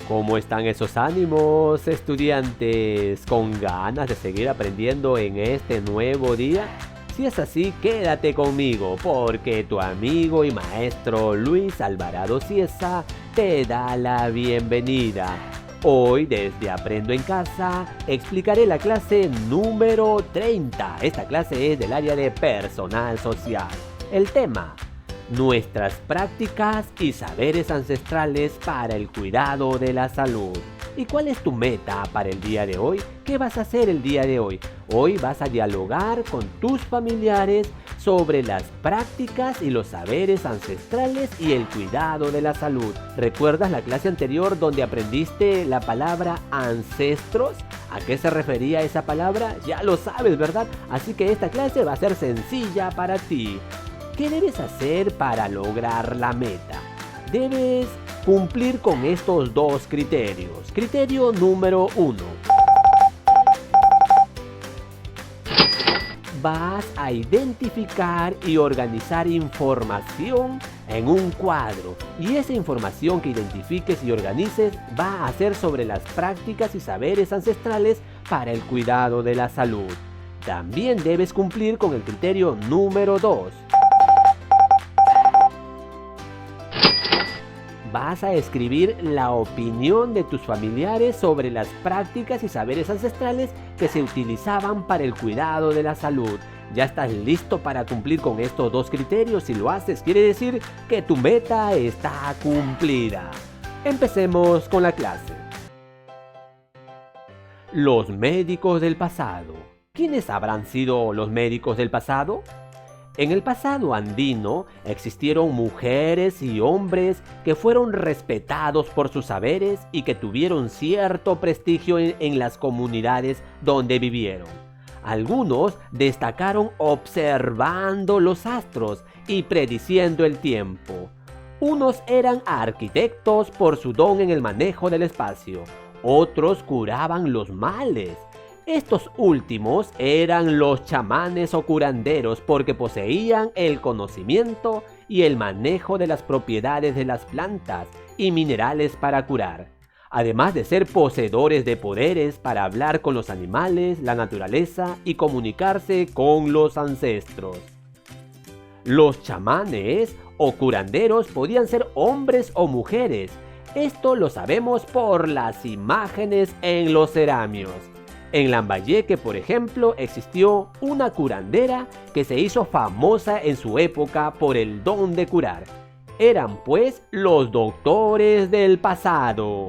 ¿Cómo están esos ánimos, estudiantes? ¿Con ganas de seguir aprendiendo en este nuevo día? Si es así, quédate conmigo, porque tu amigo y maestro Luis Alvarado Cieza te da la bienvenida. Hoy, desde Aprendo en Casa, explicaré la clase número 30. Esta clase es del área de personal social. El tema: nuestras prácticas y saberes ancestrales para el cuidado de la salud. ¿Y cuál es tu meta para el día de hoy? ¿Qué vas a hacer el día de hoy? Hoy vas a dialogar con tus familiares sobre las prácticas y los saberes ancestrales y el cuidado de la salud. ¿Recuerdas la clase anterior donde aprendiste la palabra ancestros? ¿A qué se refería esa palabra? Ya lo sabes, ¿verdad? Así que esta clase va a ser sencilla para ti. ¿Qué debes hacer para lograr la meta? Debes cumplir con estos dos criterios. Criterio número 1. Vas a identificar y organizar información en un cuadro. Y esa información que identifiques y organices va a ser sobre las prácticas y saberes ancestrales para el cuidado de la salud. También debes cumplir con el criterio número 2. Vas a escribir la opinión de tus familiares sobre las prácticas y saberes ancestrales que se utilizaban para el cuidado de la salud. ¿Ya estás listo para cumplir con estos dos criterios? Si lo haces, quiere decir que tu meta está cumplida. Empecemos con la clase. Los médicos del pasado. ¿Quiénes habrán sido los médicos del pasado? En el pasado andino existieron mujeres y hombres que fueron respetados por sus saberes y que tuvieron cierto prestigio en las comunidades donde vivieron. Algunos destacaron observando los astros y prediciendo el tiempo. Unos eran arquitectos por su don en el manejo del espacio, otros curaban los males. Estos últimos eran los chamanes o curanderos porque poseían el conocimiento y el manejo de las propiedades de las plantas y minerales para curar, además de ser poseedores de poderes para hablar con los animales, la naturaleza y comunicarse con los ancestros. Los chamanes o curanderos podían ser hombres o mujeres. Esto lo sabemos por las imágenes en los ceramios. En Lambayeque, por ejemplo, existió una curandera que se hizo famosa en su época por el don de curar. Eran pues los doctores del pasado.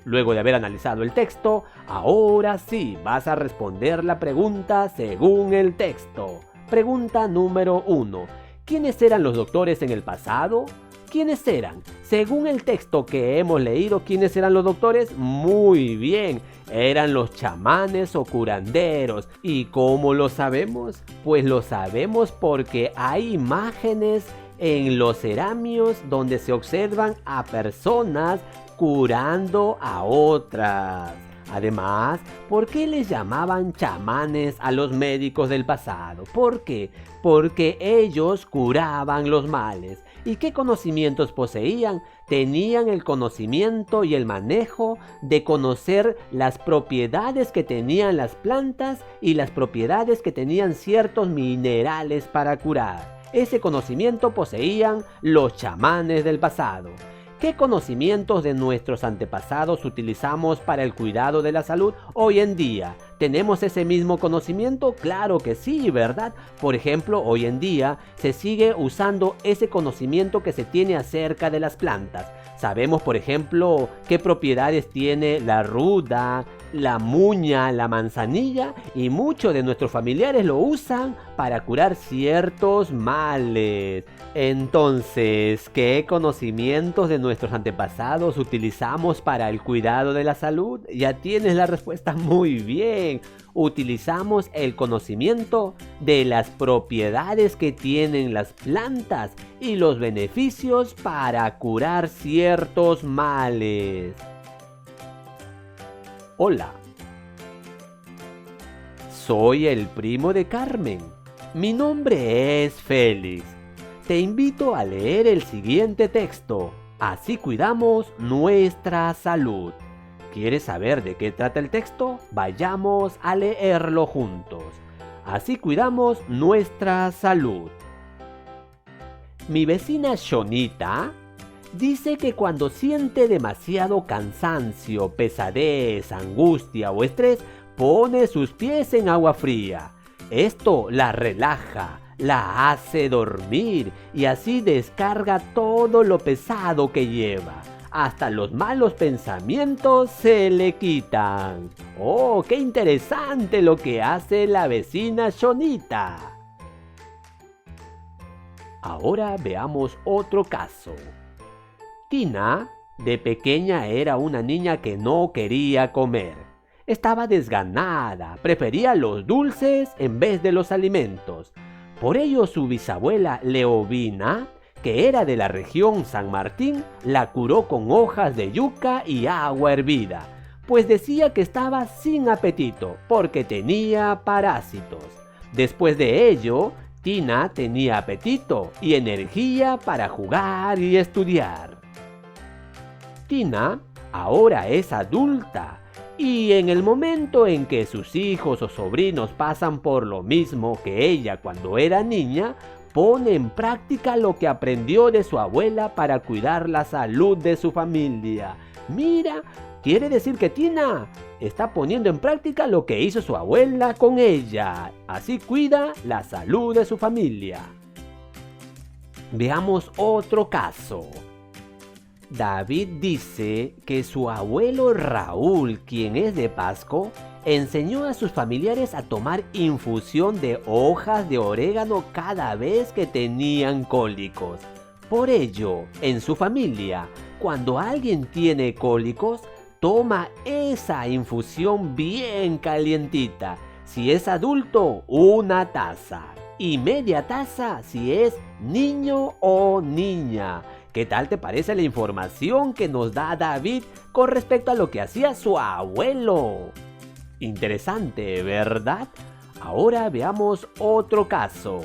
Luego de haber analizado el texto, ahora sí vas a responder la pregunta según el texto. Pregunta número 1. ¿Quiénes eran los doctores en el pasado? ¿Quiénes eran? Según el texto que hemos leído, ¿quiénes eran los doctores? Muy bien, eran los chamanes o curanderos. ¿Y cómo lo sabemos? Pues lo sabemos porque hay imágenes en los ceramios donde se observan a personas curando a otras. Además, ¿por qué les llamaban chamanes a los médicos del pasado? ¿Por qué? Porque ellos curaban los males. ¿Y qué conocimientos poseían? Tenían el conocimiento y el manejo de conocer las propiedades que tenían las plantas y las propiedades que tenían ciertos minerales para curar. Ese conocimiento poseían los chamanes del pasado. ¿Qué conocimientos de nuestros antepasados utilizamos para el cuidado de la salud hoy en día? ¿Tenemos ese mismo conocimiento? Claro que sí, ¿verdad? Por ejemplo, hoy en día se sigue usando ese conocimiento que se tiene acerca de las plantas. Sabemos, por ejemplo, qué propiedades tiene la ruda, la muña, la manzanilla, y muchos de nuestros familiares lo usan para curar ciertos males. Entonces, ¿qué conocimientos de nuestros antepasados utilizamos para el cuidado de la salud? Ya tienes la respuesta muy bien. Utilizamos el conocimiento de las propiedades que tienen las plantas y los beneficios para curar ciertos males. Hola, soy el primo de Carmen. Mi nombre es Félix. Te invito a leer el siguiente texto. Así cuidamos nuestra salud. ¿Quieres saber de qué trata el texto? Vayamos a leerlo juntos. Así cuidamos nuestra salud. Mi vecina Shonita dice que cuando siente demasiado cansancio, pesadez, angustia o estrés, pone sus pies en agua fría. Esto la relaja, la hace dormir y así descarga todo lo pesado que lleva. Hasta los malos pensamientos se le quitan. ¡Oh, qué interesante lo que hace la vecina Shonita! Ahora veamos otro caso. Tina, de pequeña, era una niña que no quería comer. Estaba desganada, prefería los dulces en vez de los alimentos. Por ello su bisabuela Leovina, que era de la región San Martín, la curó con hojas de yuca y agua hervida, pues decía que estaba sin apetito porque tenía parásitos. Después de ello, Tina tenía apetito y energía para jugar y estudiar. Tina ahora es adulta y en el momento en que sus hijos o sobrinos pasan por lo mismo que ella cuando era niña, pone en práctica lo que aprendió de su abuela para cuidar la salud de su familia. Mira, quiere decir que Tina está poniendo en práctica lo que hizo su abuela con ella. Así cuida la salud de su familia. Veamos otro caso. David dice que su abuelo Raúl, quien es de Pasco, enseñó a sus familiares a tomar infusión de hojas de orégano cada vez que tenían cólicos. Por ello, en su familia, cuando alguien tiene cólicos, toma esa infusión bien calientita. Si es adulto, una taza. Y media taza si es niño o niña. ¿Qué tal te parece la información que nos da David con respecto a lo que hacía su abuelo? Interesante, ¿verdad? Ahora veamos otro caso.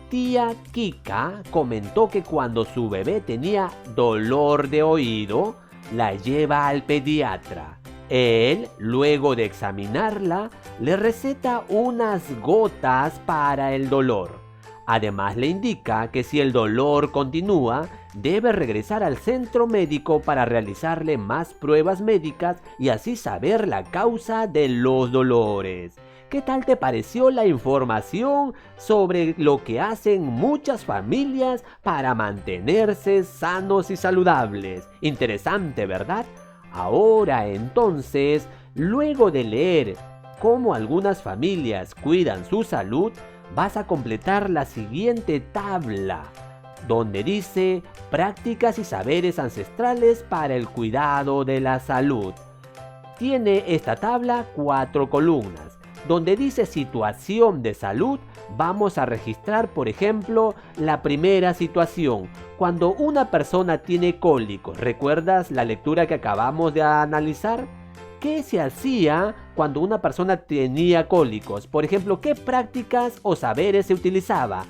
Tía Kika comentó que cuando su bebé tenía dolor de oído, la lleva al pediatra. Él, luego de examinarla, le receta unas gotas para el dolor. Además le indica que si el dolor continúa, debe regresar al centro médico para realizarle más pruebas médicas y así saber la causa de los dolores. ¿Qué tal te pareció la información sobre lo que hacen muchas familias para mantenerse sanos y saludables? Interesante, ¿verdad? Ahora entonces, luego de leer cómo algunas familias cuidan su salud, vas a completar la siguiente tabla, donde dice prácticas y saberes ancestrales para el cuidado de la salud. Tiene esta tabla 4 columnas. Donde dice situación de salud, vamos a registrar, por ejemplo, la primera situación. Cuando una persona tiene cólicos, ¿recuerdas la lectura que acabamos de analizar? ¿Qué se hacía cuando una persona tenía cólicos? Por ejemplo, ¿qué prácticas o saberes se utilizaba?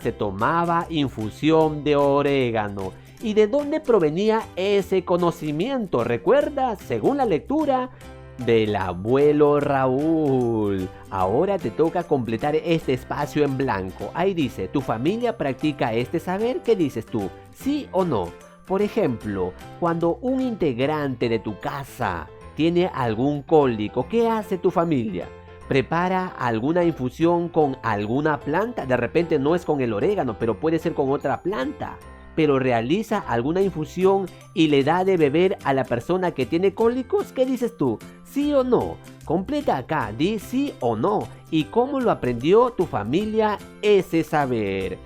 Se tomaba infusión de orégano. ¿Y de dónde provenía ese conocimiento? ¿Recuerdas? Según la lectura del abuelo Raúl. Ahora te toca completar este espacio en blanco. Ahí dice, ¿tu familia practica este saber? ¿Qué dices tú? ¿Sí o no? Por ejemplo, cuando un integrante de tu casa tiene algún cólico, ¿qué hace tu familia? ¿Prepara alguna infusión con alguna planta? De repente no es con el orégano, pero puede ser con otra planta. Pero realiza alguna infusión y le da de beber a la persona que tiene cólicos. ¿Qué dices tú? ¿Sí o no? Completa acá, di sí o no. ¿Y cómo lo aprendió tu familia ese saber?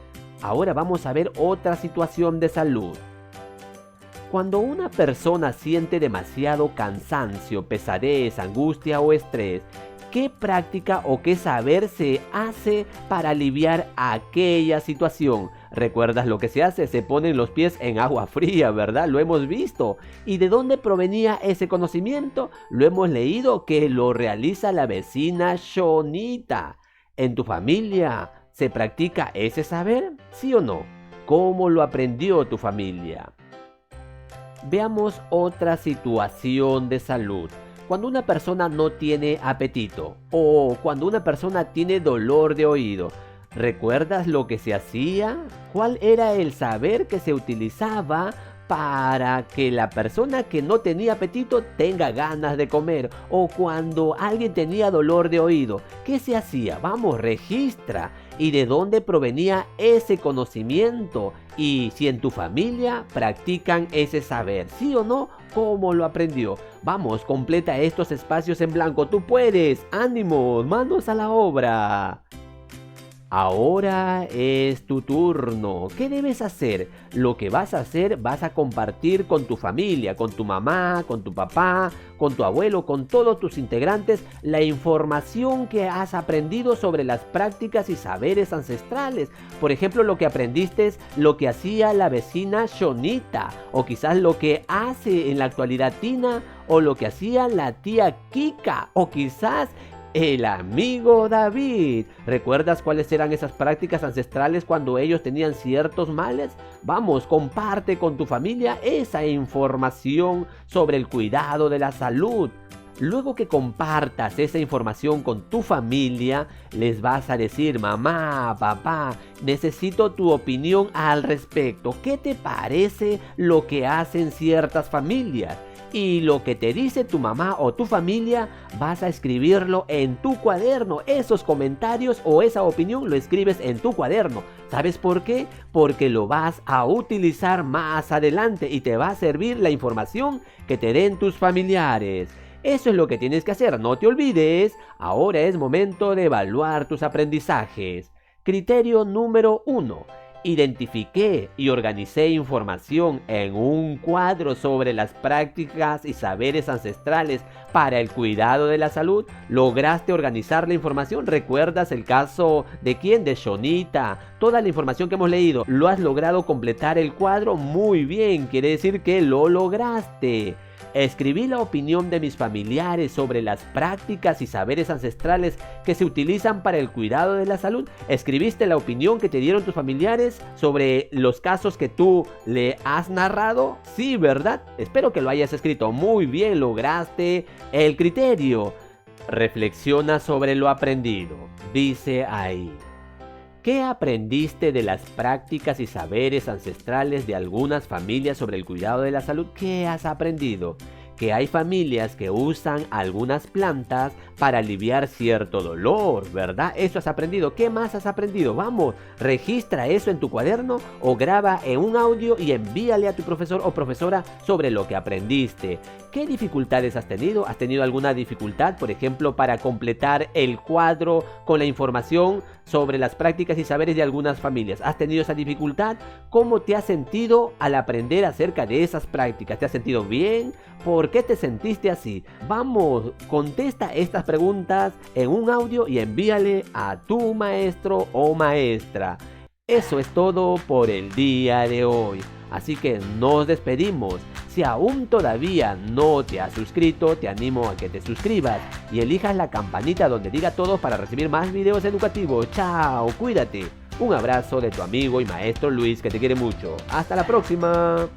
Ahora vamos a ver otra situación de salud. Cuando una persona siente demasiado cansancio, pesadez, angustia o estrés, ¿qué práctica o qué saber se hace para aliviar aquella situación? ¿Recuerdas lo que se hace? Se ponen los pies en agua fría, ¿verdad? Lo hemos visto. ¿Y de dónde provenía ese conocimiento? Lo hemos leído que lo realiza la vecina Shonita. ¿En tu familia se practica ese saber? ¿Sí o no? ¿Cómo lo aprendió tu familia? Veamos otra situación de salud. Cuando una persona no tiene apetito o cuando una persona tiene dolor de oído, ¿recuerdas lo que se hacía? ¿Cuál era el saber que se utilizaba para que la persona que no tenía apetito tenga ganas de comer? O cuando alguien tenía dolor de oído, ¿qué se hacía? Vamos, registra. ¿Y de dónde provenía ese conocimiento? Y si en tu familia practican ese saber, ¿sí o no? ¿Cómo lo aprendió? Vamos, completa estos espacios en blanco. Tú puedes. ¡Ánimos! ¡Manos a la obra! Ahora es tu turno. ¿Qué debes hacer? Lo que vas a hacer, vas a compartir con tu familia, con tu mamá, con tu papá, con tu abuelo, con todos tus integrantes, la información que has aprendido sobre las prácticas y saberes ancestrales. Por ejemplo, lo que aprendiste, lo que hacía la vecina Shonita, o quizás lo que hace en la actualidad Tina, o lo que hacía la tía Kika, o quizás el amigo David. ¿Recuerdas cuáles eran esas prácticas ancestrales cuando ellos tenían ciertos males? Vamos, comparte con tu familia esa información sobre el cuidado de la salud. Luego que compartas esa información con tu familia, les vas a decir: mamá, papá, necesito tu opinión al respecto. ¿Qué te parece lo que hacen ciertas familias? Y lo que te dice tu mamá o tu familia, vas a escribirlo en tu cuaderno. Esos comentarios o esa opinión lo escribes en tu cuaderno. ¿Sabes por qué? Porque lo vas a utilizar más adelante y te va a servir la información que te den tus familiares. Eso es lo que tienes que hacer, no te olvides. Ahora es momento de evaluar tus aprendizajes. Criterio número 1. Identifiqué y organicé información en un cuadro sobre las prácticas y saberes ancestrales para el cuidado de la salud. ¿Lograste organizar la información? ¿Recuerdas el caso de quién? De Shonita. Toda la información que hemos leído. ¿Lo has logrado completar el cuadro? Muy bien, quiere decir que lo lograste. Escribí la opinión de mis familiares sobre las prácticas y saberes ancestrales que se utilizan para el cuidado de la salud. ¿Escribiste la opinión que te dieron tus familiares sobre los casos que tú le has narrado? Sí, ¿verdad? Espero que lo hayas escrito. Muy bien, lograste el criterio. Reflexiona sobre lo aprendido. Dice ahí: ¿qué aprendiste de las prácticas y saberes ancestrales de algunas familias sobre el cuidado de la salud? ¿Qué has aprendido? Que hay familias que usan algunas plantas para aliviar cierto dolor, ¿verdad? Eso has aprendido. ¿Qué más has aprendido? Vamos, registra eso en tu cuaderno o graba en un audio y envíale a tu profesor o profesora sobre lo que aprendiste. ¿Qué dificultades has tenido? ¿Has tenido alguna dificultad, por ejemplo, para completar el cuadro con la información sobre las prácticas y saberes de algunas familias? ¿Has tenido esa dificultad? ¿Cómo te has sentido al aprender acerca de esas prácticas? ¿Te has sentido bien? ¿Por qué te sentiste así? Vamos, contesta estas preguntas en un audio y envíale a tu maestro o maestra. Eso es todo por el día de hoy. Así que nos despedimos. Si aún todavía no te has suscrito, te animo a que te suscribas y elijas la campanita donde diga todo para recibir más videos educativos. ¡Chao! Cuídate. Un abrazo de tu amigo y maestro Luis, que te quiere mucho. ¡Hasta la próxima!